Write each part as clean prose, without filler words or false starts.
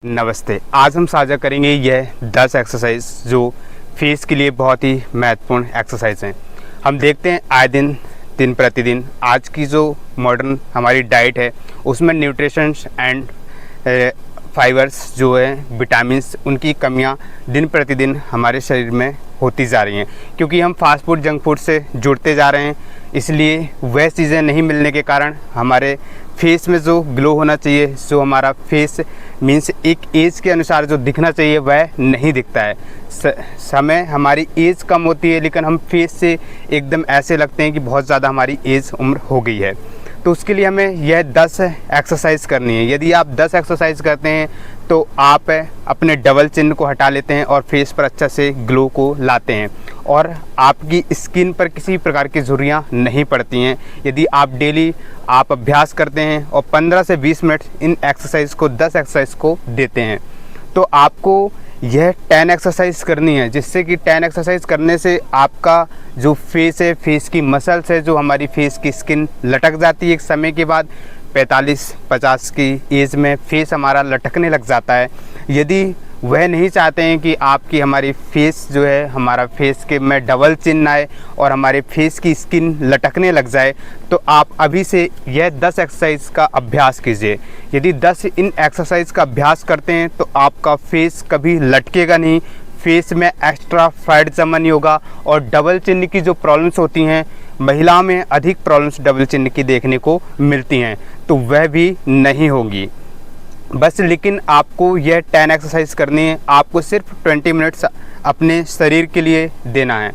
नमस्ते। आज हम साझा करेंगे यह 10 एक्सरसाइज जो फेस के लिए बहुत ही महत्वपूर्ण एक्सरसाइज हैं। हम देखते हैं आए दिन प्रतिदिन आज की जो मॉडर्न हमारी डाइट है उसमें न्यूट्रिशंस एंड फाइबर्स जो है विटामिन्स, उनकी कमियां दिन प्रतिदिन हमारे शरीर में होती जा रही हैं, क्योंकि हम फास्ट फूड जंक फूड से जुड़ते जा रहे हैं। इसलिए वह चीज़ें नहीं मिलने के कारण हमारे फेस में जो ग्लो होना चाहिए, जो हमारा फेस मीन्स एक एज के अनुसार जो दिखना चाहिए वह नहीं दिखता है। समय हमारी एज कम होती है लेकिन हम फेस से एकदम ऐसे लगते हैं कि बहुत ज़्यादा हमारी एज उम्र हो गई है। तो उसके लिए हमें यह 10 एक्सरसाइज करनी है। यदि आप 10 एक्सरसाइज करते हैं तो आप अपने डबल चिन्ह को हटा लेते हैं और फेस पर अच्छा से ग्लो को लाते हैं और आपकी स्किन पर किसी प्रकार की झुर्रियाँ नहीं पड़ती हैं। यदि आप डेली आप अभ्यास करते हैं और 15 से 20 मिनट इन एक्सरसाइज को 10 एक्सरसाइज को देते हैं तो आपको यह 10 एक्सरसाइज करनी है, जिससे कि 10 एक्सरसाइज करने से आपका जो फेस है, फेस की मसल्स है, जो हमारी फेस की स्किन लटक जाती है एक समय के बाद 45-50 की एज में फेस हमारा लटकने लग जाता है। यदि वह नहीं चाहते हैं कि आपकी हमारी फेस जो है, हमारा फेस के में डबल चिन्ह आए और हमारे फेस की स्किन लटकने लग जाए, तो आप अभी से यह 10 एक्सरसाइज का अभ्यास कीजिए। यदि 10 इन एक्सरसाइज का अभ्यास करते हैं तो आपका फेस कभी लटकेगा नहीं, फेस में एक्स्ट्रा फैट जमा नहीं होगा और डबल चिन्ह की जो प्रॉब्लम्स होती हैं, महिलाओं में अधिक प्रॉब्लम्स डबल चिन्ह की देखने को मिलती हैं, तो वह भी नहीं होगी। बस लेकिन आपको यह 10 एक्सरसाइज करनी है। आपको सिर्फ 20 मिनट्स अपने शरीर के लिए देना है।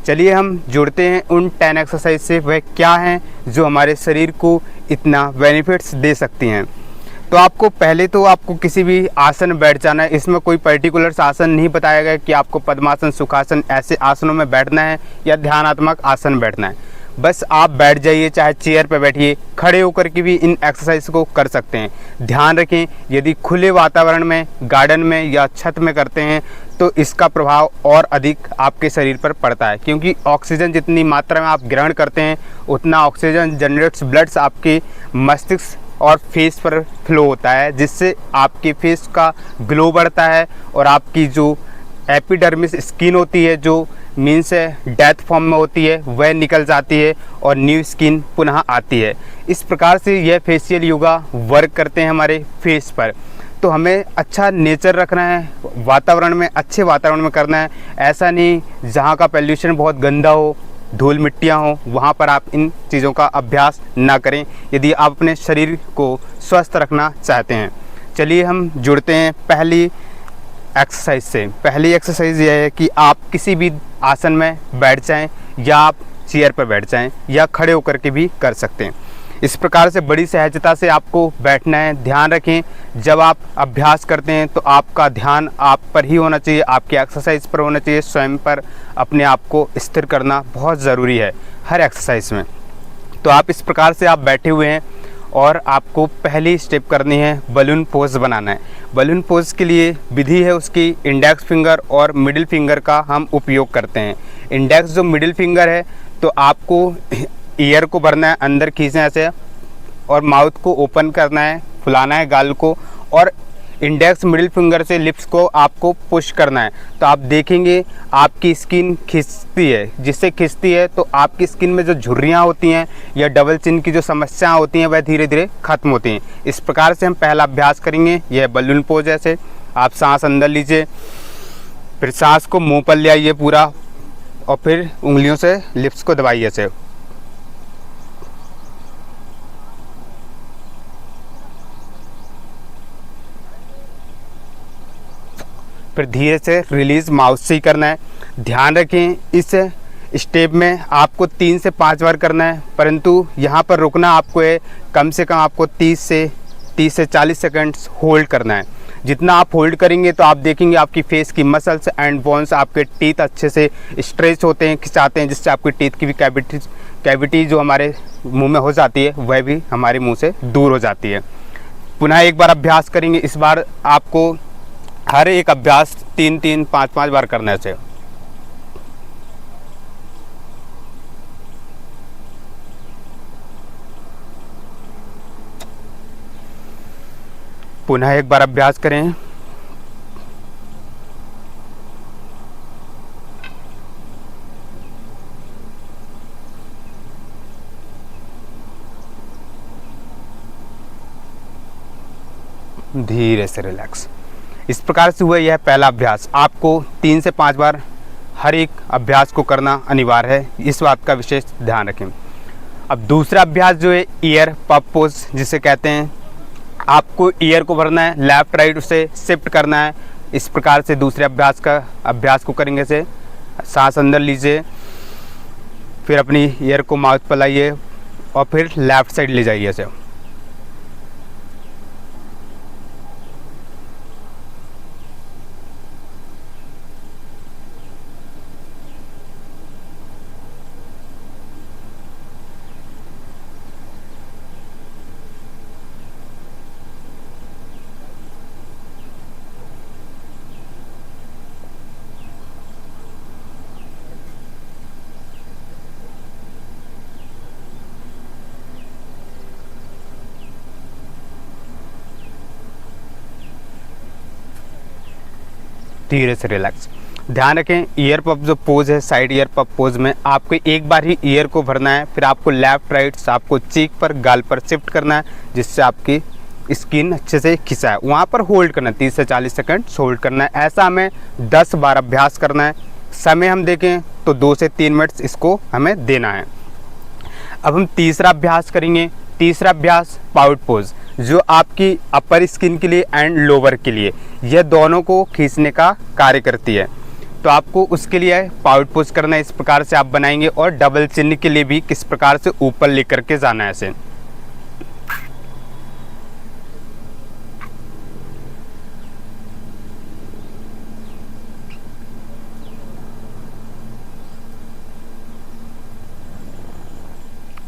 चलिए हम जुड़ते हैं उन 10 एक्सरसाइज से, वह क्या हैं जो हमारे शरीर को इतना बेनिफिट्स दे सकती हैं। तो आपको पहले तो आपको किसी भी आसन में बैठ जाना है। इसमें कोई पर्टिकुलर आसन नहीं बताया गया कि आपको पद्मासन, सुखासन ऐसे आसनों में बैठना है या ध्यानात्मक आसन बैठना है। बस आप बैठ जाइए, चाहे चेयर पर बैठिए, खड़े होकर के भी इन एक्सरसाइज को कर सकते हैं। ध्यान रखें, यदि खुले वातावरण में, गार्डन में या छत में करते हैं तो इसका प्रभाव और अधिक आपके शरीर पर पड़ता है, क्योंकि ऑक्सीजन जितनी मात्रा में आप ग्रहण करते हैं उतना ऑक्सीजन जनरेट्स ब्लड्स आपके मस्तिष्क और फेस पर फ्लो होता है, जिससे आपके फेस का ग्लो बढ़ता है और आपकी जो एपिडर्मिस स्किन होती है, जो मीन्स डेथ फॉर्म में होती है, वह निकल जाती है और न्यू स्किन पुनः आती है। इस प्रकार से यह फेशियल योगा वर्क करते हैं हमारे फेस पर। तो हमें अच्छा नेचर रखना है, वातावरण में, अच्छे वातावरण में करना है। ऐसा नहीं जहाँ का पोल्यूशन बहुत गंदा हो, धूल मिट्टियाँ हो, वहाँ पर आप इन चीज़ों का अभ्यास ना करें यदि आप अपने शरीर को स्वस्थ रखना चाहते हैं। चलिए हम जुड़ते हैं पहली एक्सरसाइज से। पहली एक्सरसाइज यह है कि आप किसी भी आसन में बैठ जाएं या आप चेयर पर बैठ जाएं या खड़े होकर के भी कर सकते हैं। इस प्रकार से बड़ी सहजता से आपको बैठना है। ध्यान रखें, जब आप अभ्यास करते हैं तो आपका ध्यान आप पर ही होना चाहिए, आपकी एक्सरसाइज पर होना चाहिए। स्वयं पर अपने आप को स्थिर करना बहुत ज़रूरी है हर एक्सरसाइज में। तो आप इस प्रकार से आप बैठे हुए हैं और आपको पहली स्टेप करनी है, बलून पोज बनाना है। बलून पोज के लिए विधि है उसकी, इंडेक्स फिंगर और मिडिल फिंगर का हम उपयोग करते हैं। इंडेक्स जो मिडिल फिंगर है तो आपको ईयर को भरना है, अंदर खींचना है ऐसे और माउथ को ओपन करना है, फुलाना है गाल को, और इंडेक्स मिडिल फिंगर से लिप्स को आपको पुश करना है। तो आप देखेंगे आपकी स्किन खिंचती है, जिससे खिंचती है तो आपकी स्किन में जो झुर्रियाँ होती हैं या डबल चिन की जो समस्याएं होती हैं वह धीरे धीरे खत्म होती हैं। इस प्रकार से हम पहला अभ्यास करेंगे। यह बलून पोज ऐसे आप सांस अंदर लीजिए, फिर सांस को मुँह पर ले आइए पूरा और फिर उंगलियों से लिप्स को दबाइए ऐसे। फिर धीरे से रिलीज माउथ से ही करना है। ध्यान रखें, इस स्टेप में आपको 3 से 5 बार करना है, परंतु यहाँ पर रुकना आपको है, कम से कम आपको 30 से 40 सेकंड्स होल्ड करना है। जितना आप होल्ड करेंगे तो आप देखेंगे आपकी फेस की मसल्स एंड बोन्स, आपके टीथ अच्छे से स्ट्रेच होते हैं, खिंचाते हैं, जिससे आपकी टीथ की भी कैविटी जो हमारे मुंह में हो जाती है वह भी हमारे मुंह से दूर हो जाती है। पुनः एक बार अभ्यास करेंगे। इस बार आपको हर एक अभ्यास 3-3, 5-5 बार करना चाहिए। पुनः एक बार अभ्यास करें। धीरे से रिलैक्स। इस प्रकार से हुआ यह पहला अभ्यास। आपको 3 से 5 बार हर एक अभ्यास को करना अनिवार्य है, इस बात का विशेष ध्यान रखें। अब दूसरा अभ्यास जो है ईयर पप पोज जिसे कहते हैं, आपको ईयर को भरना है, लेफ्ट राइट उसे शिफ्ट करना है। इस प्रकार से दूसरे अभ्यास को करेंगे से सांस अंदर लीजिए, फिर अपनी ईयर को माउथ पर लाइए और फिर लेफ्ट साइड ले जाइए इसे। धीरे से रिलैक्स। ध्यान रखें ईयर पप जो पोज है, साइड ईयर पप पोज में आपको एक बार ही ईयर को भरना है, फिर आपको लेफ्ट राइट आपको चीक पर गाल पर शिफ्ट करना है जिससे आपकी स्किन अच्छे से खिंचाए, वहाँ पर होल्ड करना है, 30 से 40 सेकंड होल्ड करना है। ऐसा हमें 10 बार अभ्यास करना है। समय हम देखें तो 2 से 3 मिनट इसको हमें देना है। अब हम तीसरा अभ्यास करेंगे। तीसरा अभ्यास पाउट पोज जो आपकी अपर स्किन के लिए एंड लोअर के लिए, यह दोनों को खींचने का कार्य करती है। तो आपको उसके लिए पाउट पोज करना है, इस प्रकार से आप बनाएंगे। और डबल चिन्ह के लिए भी किस प्रकार से ऊपर लेकर के जाना है ऐसे।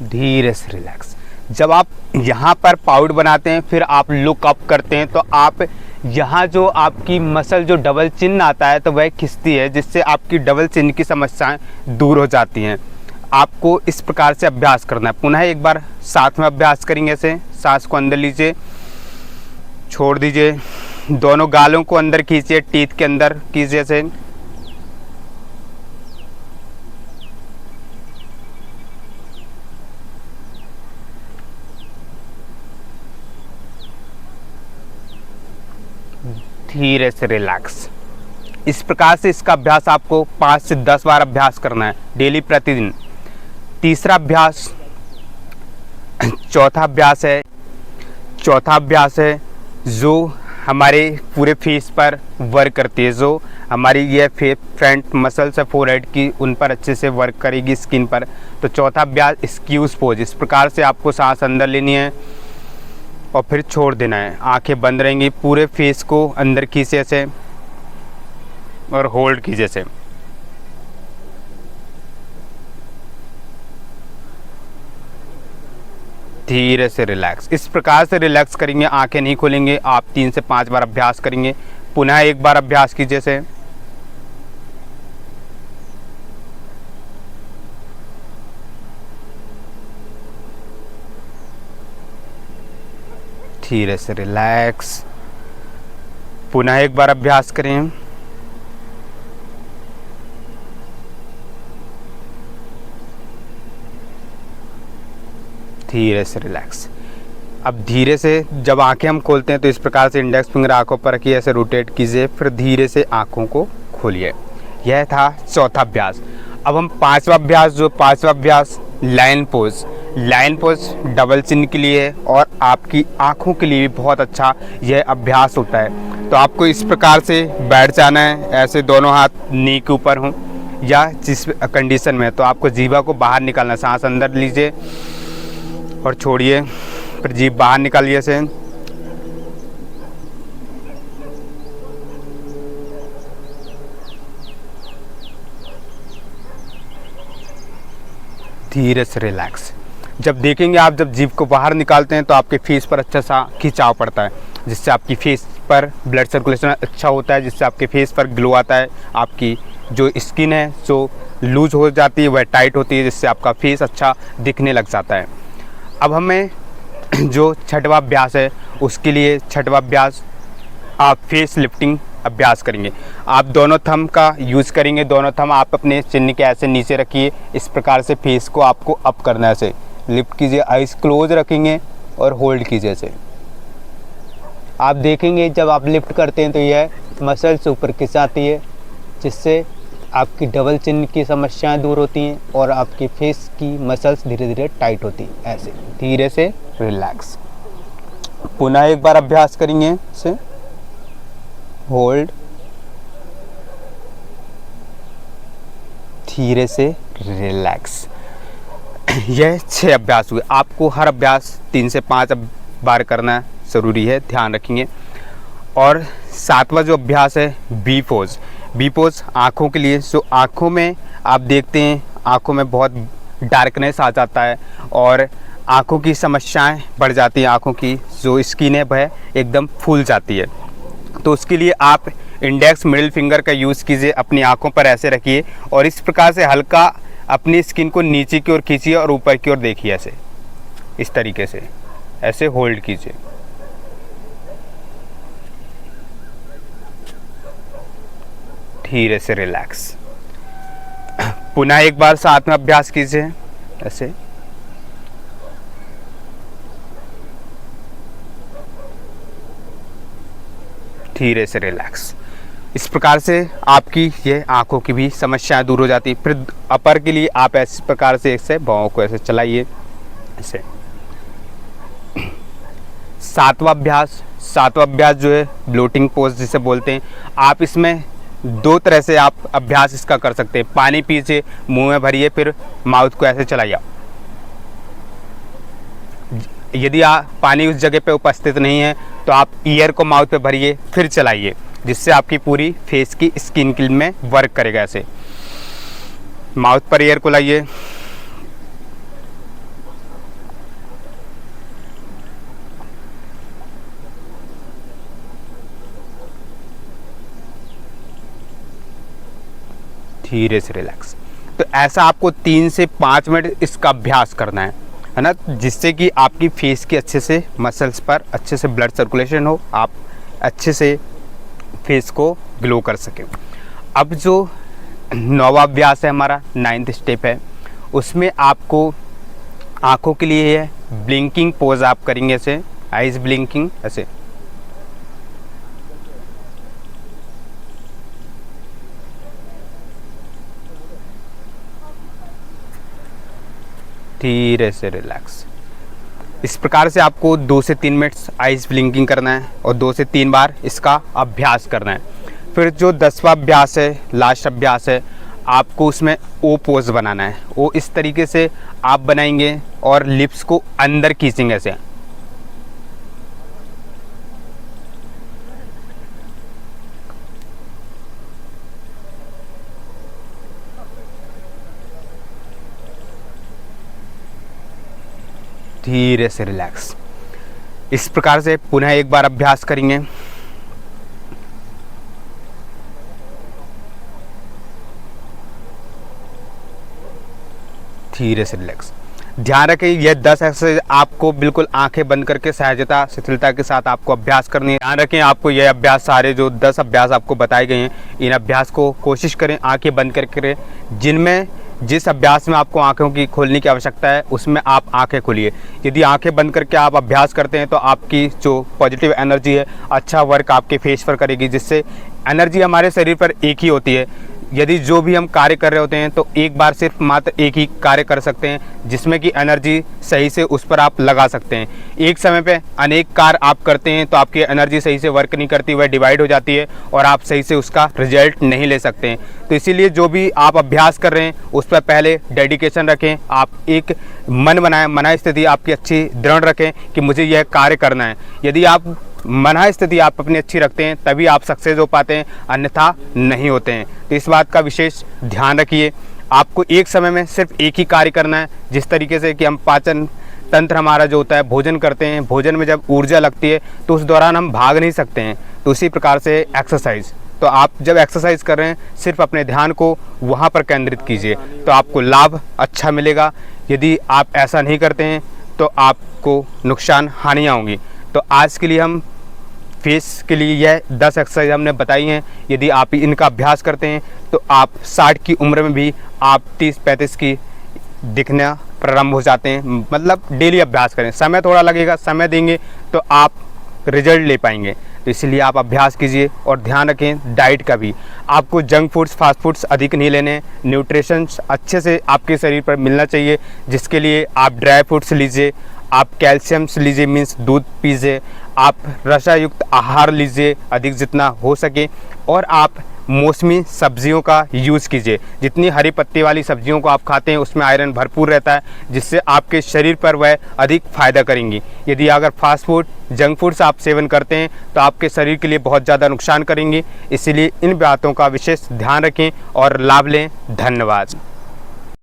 धीरे से रिलैक्स। जब आप यहाँ पर पाउट बनाते हैं फिर आप लुक अप करते हैं तो आप यहाँ जो आपकी मसल जो डबल चिन्ह आता है तो वह खिंचती है, जिससे आपकी डबल चिन्ह की समस्याएं दूर हो जाती हैं। आपको इस प्रकार से अभ्यास करना है। पुनः एक बार साथ में अभ्यास करेंगे ऐसे। सांस को अंदर लीजिए, छोड़ दीजिए, दोनों गालों को अंदर खींचिए, टीथ के अंदर कीजिए ऐसे। धीरे से रिलैक्स। इस प्रकार से इसका अभ्यास आपको 5 से 10 बार अभ्यास करना है डेली, प्रतिदिन। तीसरा अभ्यास चौथा अभ्यास है जो हमारे पूरे फेस पर वर्क करती है, जो हमारी ये फ्रंट मसल्स है फोरहेड की, उन पर अच्छे से वर्क करेगी स्किन पर। तो चौथा अभ्यास स्क्यूज पोज। इस प्रकार से आपको सांस अंदर लेनी है और फिर छोड़ देना है। आंखें बंद रहेंगी, पूरे फेस को अंदर खींचे ऐसे और होल्ड कीजिए ऐसे। धीरे से रिलैक्स। इस प्रकार से रिलैक्स करेंगे, आंखें नहीं खोलेंगे। आप 3 से 5 बार अभ्यास करेंगे। पुनः एक बार अभ्यास कीजिए ऐसे। धीरे से रिलैक्स। पुनः एक बार अभ्यास करें। धीरे से रिलैक्स। अब धीरे से जब आंखें हम खोलते हैं तो इस प्रकार से इंडेक्स फिंगर आंखों पर रखिए, ऐसे रोटेट कीजिए, फिर धीरे से आंखों को खोलिए। यह था चौथा अभ्यास। अब हम पांचवा अभ्यास लाइन पोज डबल चिन्ह के लिए है और आपकी आंखों के लिए भी बहुत अच्छा यह अभ्यास होता है। तो आपको इस प्रकार से बैठ जाना है, ऐसे दोनों हाथ नी के ऊपर हों, या जिस कंडीशन में तो आपको जीवा को बाहर निकालना। सांस अंदर लीजिए और छोड़िए, फिर जीभ बाहर निकालिए ऐसे। धीरे से रिलैक्स। जब देखेंगे आप जब जीभ को बाहर निकालते हैं तो आपके फेस पर अच्छा सा खिंचाव पड़ता है, जिससे आपकी फेस पर ब्लड सर्कुलेशन अच्छा होता है, जिससे आपके फेस पर ग्लो आता है। आपकी जो स्किन है जो लूज हो जाती है वह टाइट होती है, जिससे आपका फेस अच्छा दिखने लग जाता है। अब हमें जो छठवां अभ्यास है उसके लिए छठवां अभ्यास आप फेस लिफ्टिंग अभ्यास करेंगे। आप दोनों थंब का यूज़ करेंगे। दोनों थंब आप अपने चिन्ह के ऐसे नीचे रखिए। इस प्रकार से फेस को आपको अप करना है, ऐसे लिफ्ट कीजिए, आइज क्लोज रखेंगे और होल्ड कीजिए ऐसे। आप देखेंगे जब आप लिफ्ट करते हैं तो यह मसल्स ऊपर खिंचाती है, जिससे आपकी डबल चिन की समस्याएं दूर होती हैं और आपकी फेस की मसल्स धीरे धीरे टाइट होती हैं। ऐसे धीरे से रिलैक्स। पुनः एक बार अभ्यास करेंगे इसे। होल्ड, धीरे से रिलैक्स। यह 6 अभ्यास हुए। आपको हर अभ्यास 3 से 5 बार करना ज़रूरी है, ध्यान रखेंगे। और 7वां जो अभ्यास है बी पोज। बी पोज आँखों के लिए, जो आँखों में आप देखते हैं आँखों में बहुत डार्कनेस आ जाता है और आँखों की समस्याएं बढ़ जाती हैं, आँखों की जो स्किन है वह एकदम फूल जाती है। तो उसके लिए आप इंडेक्स मिडिल फिंगर का यूज़ कीजिए, अपनी आँखों पर ऐसे रखिए और इस प्रकार से हल्का अपनी स्किन को नीचे की ओर खींचिए और ऊपर की ओर देखिए, ऐसे इस तरीके से ऐसे होल्ड कीजिए। धीरे से रिलैक्स। पुनः एक बार साथ में अभ्यास कीजिए ऐसे। धीरे से रिलैक्स। इस प्रकार से आपकी ये आंखों की भी समस्याएं दूर हो जाती। फिर अपर के लिए आप इस प्रकार से ऐसे बाहों को ऐसे चलाइए ऐसे। 7वां अभ्यास जो है ब्लोटिंग पोज जिसे बोलते हैं। आप इसमें 2 तरह से आप अभ्यास इसका कर सकते हैं। पानी पीजिए, मुंह में भरिए, फिर माउथ को ऐसे चलाइए। यदि आप पानी उस जगह पे उपस्थित नहीं है तो आप ईयर को माउथ पे भरिए फिर चलाइए, जिससे आपकी पूरी फेस की स्किन में वर्क करेगा। ऐसे माउथ पर ईयर को लाइए, धीरे से रिलैक्स। तो ऐसा आपको 3 से 5 मिनट इसका अभ्यास करना है ना, जिससे कि आपकी फेस की अच्छे से मसल्स पर अच्छे से ब्लड सर्कुलेशन हो, आप अच्छे से फेस को ग्लो कर सकें। अब जो 9वां अभ्यास है हमारा 9th स्टेप है, उसमें आपको आँखों के लिए है ब्लिंकिंग पोज आप करेंगे ऐसे, आइज ब्लिंकिंग ऐसे। धीरे से रिलैक्स। इस प्रकार से आपको 2 से 3 मिनट्स आइज ब्लिंकिंग करना है और 2 से 3 बार इसका अभ्यास करना है। फिर जो 10वां अभ्यास है, लास्ट अभ्यास है, आपको उसमें ओ पोज बनाना है। ओ इस तरीके से आप बनाएंगे और लिप्स को अंदर खींचेंगे ऐसे। धीरे से रिलैक्स। इस प्रकार से पुनः एक बार अभ्यास करेंगे। धीरे से रिलैक्स। ध्यान रखें यह 10 एक्सरसाइज आपको बिल्कुल आंखें बंद करके सहजता शिथिलता के साथ आपको अभ्यास करनी है। ध्यान रखें आपको यह अभ्यास सारे जो 10 अभ्यास आपको बताए गए हैं, इन अभ्यास को कोशिश करें आंखें बंद करके करें। जिनमें जिस अभ्यास में आपको आंखों की खोलने की आवश्यकता है उसमें आप आंखें खोलिए। यदि आंखें बंद करके आप अभ्यास करते हैं तो आपकी जो पॉजिटिव एनर्जी है अच्छा वर्क आपके फेस पर करेगी, जिससे एनर्जी हमारे शरीर पर एक ही होती है। यदि जो भी हम कार्य कर रहे होते हैं तो एक बार सिर्फ मात्र एक ही कार्य कर सकते हैं, जिसमें कि एनर्जी सही से उस पर आप लगा सकते हैं। एक समय पे अनेक कार्य आप करते हैं तो आपकी एनर्जी सही से वर्क नहीं करती, वह डिवाइड हो जाती है और आप सही से उसका रिजल्ट नहीं ले सकते हैं। तो इसीलिए जो भी आप अभ्यास कर रहे हैं उस पर पहले डेडिकेशन रखें। आप एक मन बनाएं, मना स्थिति आपकी अच्छी दृढ़ रखें कि मुझे यह कार्य करना है। यदि आप मना स्थिति आप अपनी अच्छी रखते हैं तभी आप सक्सेस हो पाते हैं, अन्यथा नहीं होते हैं। तो इस बात का विशेष ध्यान रखिए। आपको एक समय में सिर्फ एक ही कार्य करना है। जिस तरीके से कि हम पाचन तंत्र हमारा जो होता है, भोजन करते हैं, भोजन में जब ऊर्जा लगती है तो उस दौरान हम भाग नहीं सकते हैं। तो उसी प्रकार से एक्सरसाइज, तो आप जब एक्सरसाइज कर रहे हैं सिर्फ अपने ध्यान को वहाँ पर केंद्रित कीजिए तो आपको लाभ अच्छा मिलेगा। यदि आप ऐसा नहीं करते हैं तो आपको नुकसान हानियाँ होंगी। तो आज के लिए हम फेस के लिए यह 10 एक्सरसाइज हमने बताई हैं। यदि आप इनका अभ्यास करते हैं तो आप 60 की उम्र में भी आप 30-35 की दिखना प्रारंभ हो जाते हैं। मतलब डेली अभ्यास करें, समय थोड़ा लगेगा, समय देंगे तो आप रिजल्ट ले पाएंगे। तो इसलिए आप अभ्यास कीजिए और ध्यान रखें डाइट का भी। आपको जंक फूड्स, फास्ट फूड्स अधिक नहीं लेने, न्यूट्रिशंस अच्छे से आपके शरीर पर मिलना चाहिए, जिसके लिए आप ड्राई फ्रूट्स लीजिए, आप कैल्शियम्स लीजिए, मीन्स दूध पीजिए, आप रसायुक्त आहार लीजिए अधिक जितना हो सके, और आप मौसमी सब्जियों का यूज़ कीजिए। जितनी हरी पत्ती वाली सब्जियों को आप खाते हैं उसमें आयरन भरपूर रहता है, जिससे आपके शरीर पर वह अधिक फ़ायदा करेंगी। यदि अगर फास्ट फूड, जंक फूड्स आप सेवन करते हैं तो आपके शरीर के लिए बहुत ज़्यादा नुकसान करेंगी। इसीलिए इन बातों का विशेष ध्यान रखें और लाभ लें। धन्यवाद।